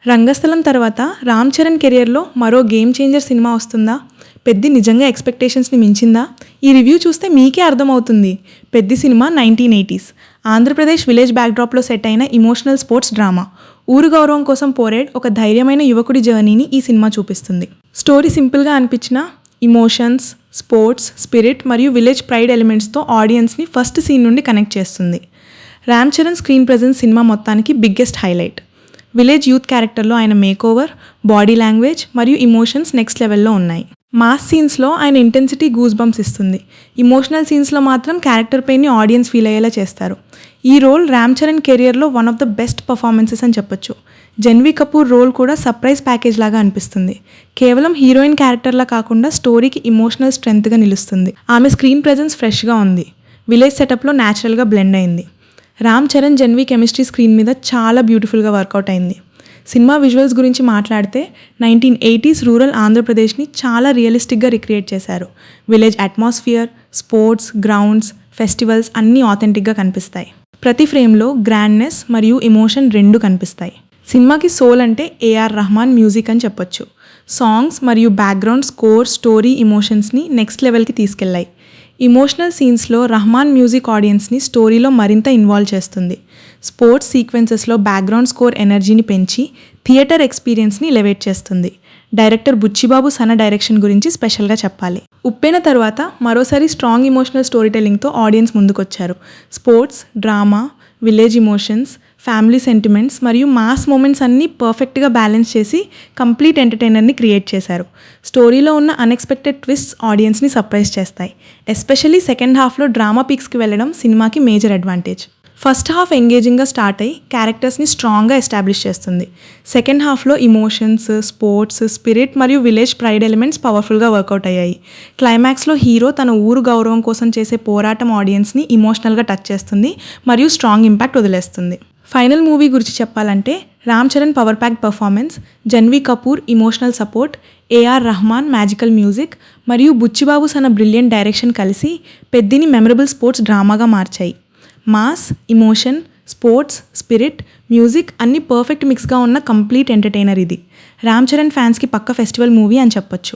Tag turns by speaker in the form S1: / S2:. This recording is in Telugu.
S1: రంగస్థలం తర్వాత రామ్ చరణ్ కెరియర్లో మరో గేమ్ చేంజర్ సినిమా వస్తుందా? పెద్ది నిజంగా ఎక్స్పెక్టేషన్స్ని మించిందా? ఈ రివ్యూ చూస్తే మీకే అర్థమవుతుంది. Peddi cinema 1980s Andhra Pradesh village బ్యాక్డ్రాప్లో set అయిన ఇమోషనల్ స్పోర్ట్స్ డ్రామా. ఊరు గౌరవం కోసం పోరాడే ఒక ధైర్యమైన యువకుడి జర్నీని ఈ సినిమా చూపిస్తుంది. స్టోరీ సింపుల్గా అనిపించినా ఇమోషన్స్, స్పోర్ట్స్, స్పిరిట్ మరియు విలేజ్ ప్రైడ్ ఎలిమెంట్స్తో ఆడియన్స్ని ఫస్ట్ సీన్ నుండి కనెక్ట్ చేస్తుంది. Ram Charan screen presence cinema మొత్తానికి బిగ్గెస్ట్ హైలైట్. విలేజ్ యూత్ క్యారెక్టర్లో ఆయన మేకోవర్, బాడీ లాంగ్వేజ్ మరియు ఇమోషన్స్ నెక్స్ట్ లెవెల్లో ఉన్నాయి. మాస్ సీన్స్లో ఆయన ఇంటెన్సిటీ గూస్ బంప్స్ ఇస్తుంది. ఇమోషనల్ సీన్స్లో మాత్రం క్యారెక్టర్ పెయిన్ని ఆడియన్స్ ఫీల్ అయ్యేలా చేస్తారు. ఈ రోల్ రామ్ చరణ్ కెరియర్లో one of the best performances అని చెప్పొచ్చు. జన్వీ కపూర్ రోల్ కూడా సర్ప్రైజ్ ప్యాకేజ్ లాగా అనిపిస్తుంది. కేవలం హీరోయిన్ క్యారెక్టర్లా కాకుండా స్టోరీకి ఇమోషనల్ స్ట్రెంగ్త్గా నిలుస్తుంది. ఆమె స్క్రీన్ ప్రెజెన్స్ ఫ్రెష్గా ఉంది. విలేజ్ సెటప్లో న్యాచురల్గా బ్లెండ్ అయింది. రామ్ చరణ్ జన్వీ కెమిస్ట్రీ స్క్రీన్ మీద చాలా బ్యూటిఫుల్గా వర్కౌట్ అయింది. సినిమా విజువల్స్ గురించి మాట్లాడితే 1980s రూరల్ ఆంధ్రప్రదేశ్ని చాలా రియలిస్టిక్గా రిక్రియేట్ చేశారు. Village atmosphere, sports, grounds, festivals అన్నీ ఆథెంటిక్గా కనిపిస్తాయి. ప్రతి ఫ్రేమ్లో గ్రాండ్నెస్ మరియు ఎమోషన్ రెండు కనిపిస్తాయి. సినిమాకి సోల్ అంటే ఏఆర్ రెహమాన్ మ్యూజిక్ అని చెప్పొచ్చు. సాంగ్స్ మరియు బ్యాక్గ్రౌండ్ స్కోర్ స్టోరీ ఎమోషన్స్ని నెక్స్ట్ లెవెల్కి తీసుకెళ్లాయి. ఇమోషనల్ సీన్స్లో రెహమాన్ మ్యూజిక్ ఆడియన్స్ని స్టోరీలో మరింత ఇన్వాల్వ్ చేస్తుంది. స్పోర్ట్స్ సీక్వెన్సెస్లో బ్యాక్గ్రౌండ్ స్కోర్ ఎనర్జీని పెంచి థియేటర్ ఎక్స్పీరియన్స్ని ఎలివేట్ చేస్తుంది. డైరెక్టర్ బుచ్చిబాబు సన డైరెక్షన్ గురించి స్పెషల్గా చెప్పాలి. ఉప్పెన తర్వాత మరోసారి స్ట్రాంగ్ ఇమోషనల్ స్టోరీ టెల్లింగ్తో ఆడియన్స్ ముందుకొచ్చారు. Sports, drama, village emotions, family sentiments మరియు మాస్ మూమెంట్స్ అన్నీ పర్ఫెక్ట్గా బ్యాలెన్స్ చేసి కంప్లీట్ ఎంటర్టైనర్ని క్రియేట్ చేశారు. స్టోరీలో ఉన్న అన్ఎక్స్పెక్టెడ్ ట్విస్ట్స్ ఆడియన్స్ని సర్ప్రైజ్ చేస్తాయి. ఎస్పెషల్లీ సెకండ్ హాఫ్లో డ్రామా పీక్స్కి వెళ్ళడం సినిమాకి మేజర్ అడ్వాంటేజ్. ఫస్ట్ హాఫ్ ఎంగేజింగ్గా స్టార్ట్ అయ్యి క్యారెక్టర్స్ని స్ట్రాంగ్గా ఎస్టాబ్లిష్ చేస్తుంది. సెకండ్ హాఫ్లో ఇమోషన్స్, స్పోర్ట్స్, స్పిరిట్ మరియు విలేజ్ ప్రైడ్ ఎలిమెంట్స్ పవర్ఫుల్గా వర్కౌట్ అయ్యాయి. క్లైమాక్స్లో హీరో తన ఊరు గౌరవం కోసం చేసే పోరాటం ఆడియన్స్ని ఇమోషనల్గా టచ్ చేస్తుంది మరియు స్ట్రాంగ్ ఇంపాక్ట్ వదిలేస్తుంది. ఫైనల్ మూవీ గురించి చెప్పాలంటే Ram Charan power pack performance, జన్వీ Kapoor emotional support, AR Rahman magical music మరియు బుచ్చిబాబు సన బ్రిలియంట్ డైరెక్షన్ కలిసి పెద్దిని మెమరబుల్ స్పోర్ట్స్ డ్రామాగా మార్చాయి. Mass, emotion, sports, spirit, music అన్నీ పర్ఫెక్ట్ మిక్స్గా ఉన్న కంప్లీట్ ఎంటర్టైనర్ ఇది. రామ్ చరణ్ ఫ్యాన్స్కి పక్క ఫెస్టివల్ మూవీ అని చెప్పొచ్చు.